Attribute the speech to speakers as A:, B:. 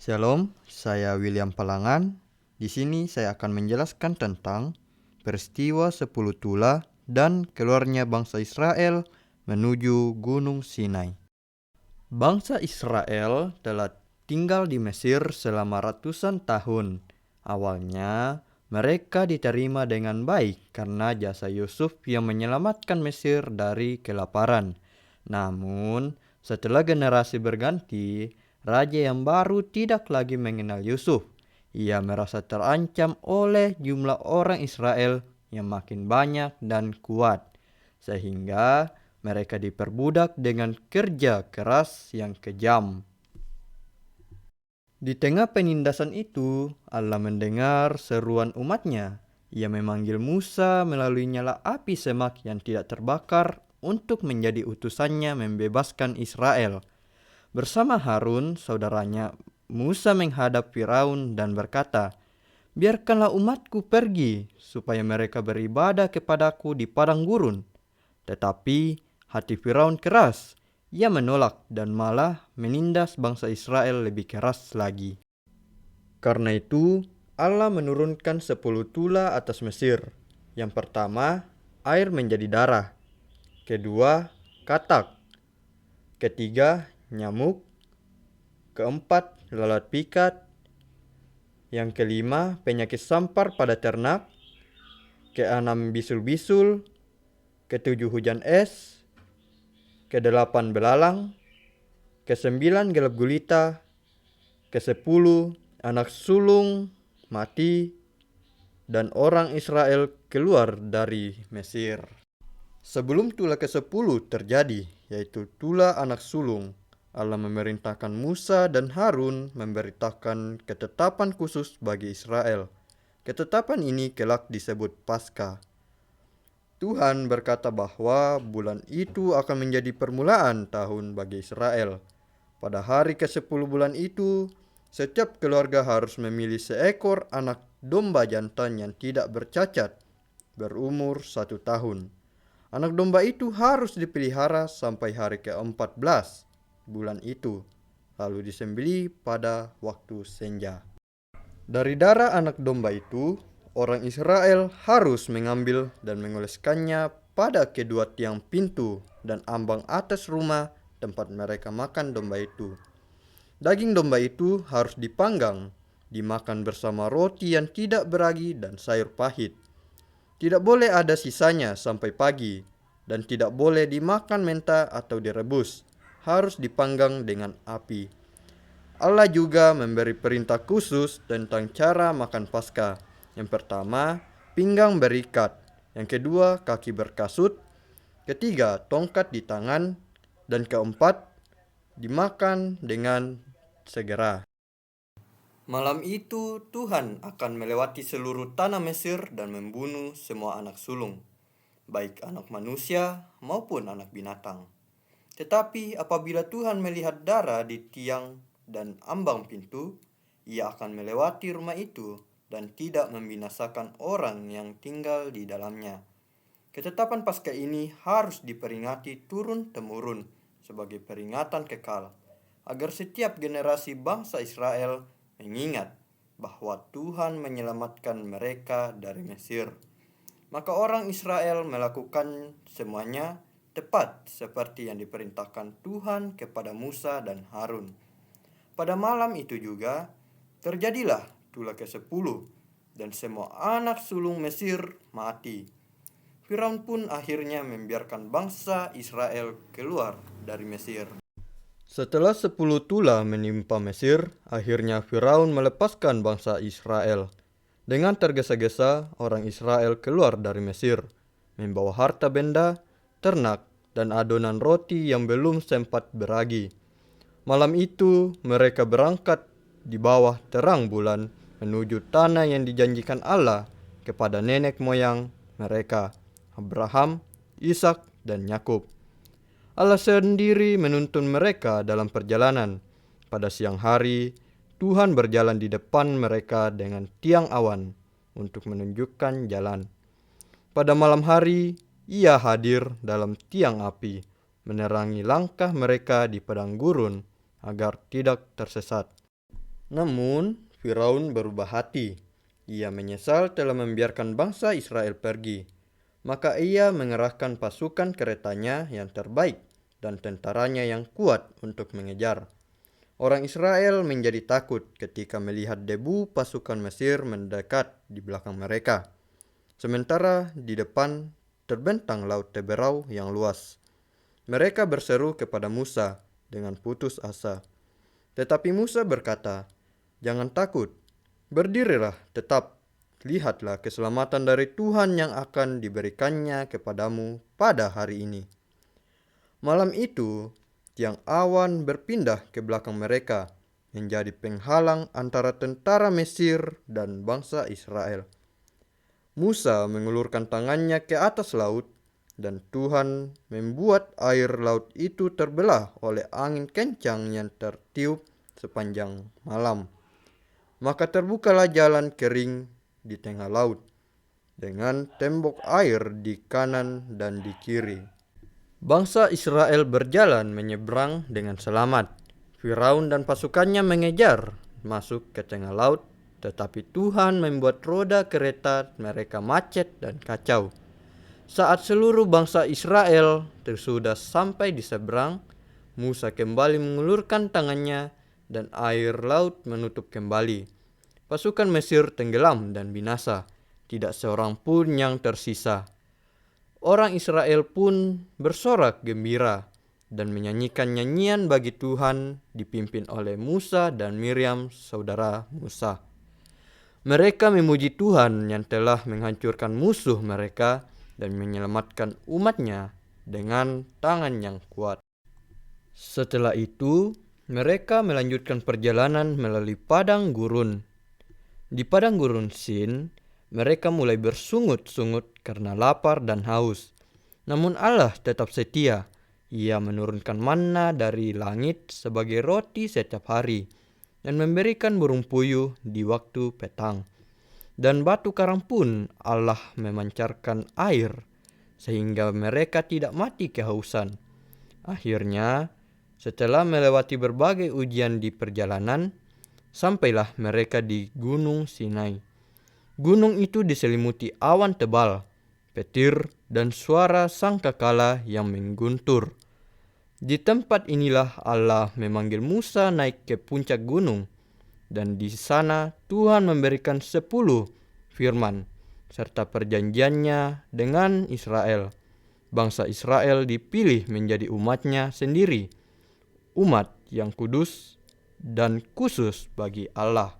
A: Shalom, saya William Palangan. Di sini saya akan menjelaskan tentang peristiwa 10 Tula dan keluarnya bangsa Israel menuju Gunung Sinai. Bangsa Israel telah tinggal di Mesir selama ratusan tahun. Awalnya mereka diterima dengan baik karena jasa Yusuf yang menyelamatkan Mesir dari kelaparan. Namun, setelah generasi berganti, raja yang baru tidak lagi mengenal Yusuf. Ia merasa terancam oleh jumlah orang Israel yang makin banyak dan kuat, sehingga mereka diperbudak dengan kerja keras yang kejam. Di tengah penindasan itu, Allah mendengar seruan umatnya. Ia memanggil Musa melalui nyala api semak yang tidak terbakar untuk menjadi utusannya membebaskan Israel. Bersama Harun, saudaranya, Musa menghadap Firaun dan berkata, "Biarkanlah umatku pergi, supaya mereka beribadah kepadaku di padang gurun." Tetapi hati Firaun keras. Ia menolak dan malah menindas bangsa Israel lebih keras lagi. Karena itu, Allah menurunkan 10 tula atas Mesir. Yang pertama, air menjadi darah. Kedua, katak. Ketiga, nyamuk. Keempat, lalat pikat. Yang kelima, penyakit sampar pada ternak. Keenam, bisul-bisul. Ketujuh, hujan es. Kedelapan, belalang. Kesembilan, gelap gulita. Kesepuluh, anak sulung mati. Dan orang Israel keluar dari Mesir. Sebelum tula ke-10 terjadi, yaitu tula anak sulung, Allah memerintahkan Musa dan Harun memberitakan ketetapan khusus bagi Israel. Ketetapan ini kelak disebut Paskah. Tuhan berkata bahwa bulan itu akan menjadi permulaan tahun bagi Israel. Pada hari ke-10 bulan itu, setiap keluarga harus memilih seekor anak domba jantan yang tidak bercacat, berumur 1 tahun. Anak domba itu harus dipelihara sampai hari ke-14 bulan itu, lalu disembelih pada waktu senja. Dari darah anak domba itu, orang Israel harus mengambil dan mengoleskannya pada kedua tiang pintu dan ambang atas rumah tempat mereka makan domba itu. Daging domba itu harus dipanggang, dimakan bersama roti yang tidak beragi dan sayur pahit. Tidak boleh ada sisanya sampai pagi, dan tidak boleh dimakan mentah atau direbus. Harus dipanggang dengan api. Allah juga memberi perintah khusus tentang cara makan Paskah. Yang pertama, pinggang berikat. Yang kedua, kaki berkasut. Ketiga, tongkat di tangan. Dan keempat, dimakan dengan segera. Malam itu Tuhan akan melewati seluruh tanah Mesir dan membunuh semua anak sulung, baik anak manusia maupun anak binatang. Tetapi apabila Tuhan melihat darah di tiang dan ambang pintu, ia akan melewati rumah itu dan tidak membinasakan orang yang tinggal di dalamnya. Ketetapan Paskah ini harus diperingati turun-temurun sebagai peringatan kekal, agar setiap generasi bangsa Israel mengingat bahwa Tuhan menyelamatkan mereka dari Mesir. Maka orang Israel melakukan semuanya tepat seperti yang diperintahkan Tuhan kepada Musa dan Harun. Pada malam itu juga terjadilah tula ke-10 dan semua anak sulung Mesir mati. Firaun pun akhirnya membiarkan bangsa Israel keluar dari Mesir. Setelah 10 tula menimpa Mesir, akhirnya Firaun melepaskan bangsa Israel. Dengan tergesa-gesa, orang Israel keluar dari Mesir, membawa harta benda, ternak, dan adonan roti yang belum sempat beragi. Malam itu, mereka berangkat di bawah terang bulan menuju tanah yang dijanjikan Allah kepada nenek moyang mereka, Abraham, Ishak, dan Yakub. Allah sendiri menuntun mereka dalam perjalanan. Pada siang hari, Tuhan berjalan di depan mereka dengan tiang awan untuk menunjukkan jalan. Pada malam hari, Ia hadir dalam tiang api, menerangi langkah mereka di padang gurun agar tidak tersesat. Namun, Firaun berubah hati. Ia menyesal telah membiarkan bangsa Israel pergi. Maka ia mengerahkan pasukan keretanya yang terbaik dan tentaranya yang kuat untuk mengejar. Orang Israel menjadi takut ketika melihat debu pasukan Mesir mendekat di belakang mereka. Sementara di depan terbentang laut Teberau yang luas. Mereka berseru kepada Musa dengan putus asa. Tetapi Musa berkata, "Jangan takut, berdirilah tetap. Lihatlah keselamatan dari Tuhan yang akan diberikannya kepadamu pada hari ini." Malam itu, tiang awan berpindah ke belakang mereka, menjadi penghalang antara tentara Mesir dan bangsa Israel. Musa mengulurkan tangannya ke atas laut, dan Tuhan membuat air laut itu terbelah oleh angin kencang yang tertiup sepanjang malam. Maka terbukalah jalan kering di tengah laut, dengan tembok air di kanan dan di kiri. Bangsa Israel berjalan menyeberang dengan selamat. Firaun dan pasukannya mengejar masuk ke tengah laut, tetapi Tuhan membuat roda kereta mereka macet dan kacau. Saat seluruh bangsa Israel sudah sampai di seberang, Musa kembali mengulurkan tangannya dan air laut menutup kembali. Pasukan Mesir tenggelam dan binasa, tidak seorang pun yang tersisa. Orang Israel pun bersorak gembira dan menyanyikan nyanyian bagi Tuhan dipimpin oleh Musa dan Miriam saudara Musa. Mereka memuji Tuhan yang telah menghancurkan musuh mereka dan menyelamatkan umatnya dengan tangan yang kuat. Setelah itu, mereka melanjutkan perjalanan melalui padang gurun. Di padang gurun Sin, mereka mulai bersungut-sungut karena lapar dan haus. Namun Allah tetap setia. Ia menurunkan manna dari langit sebagai roti setiap hari dan memberikan burung puyuh di waktu petang. Dan batu karang pun Allah memancarkan air sehingga mereka tidak mati kehausan. Akhirnya, setelah melewati berbagai ujian di perjalanan, sampailah mereka di Gunung Sinai. Gunung itu diselimuti awan tebal, petir, dan suara sangkakala yang mengguntur. Di tempat inilah Allah memanggil Musa naik ke puncak gunung, dan di sana Tuhan memberikan 10 firman, serta perjanjiannya dengan Israel. Bangsa Israel dipilih menjadi umatnya sendiri, umat yang kudus dan khusus bagi Allah.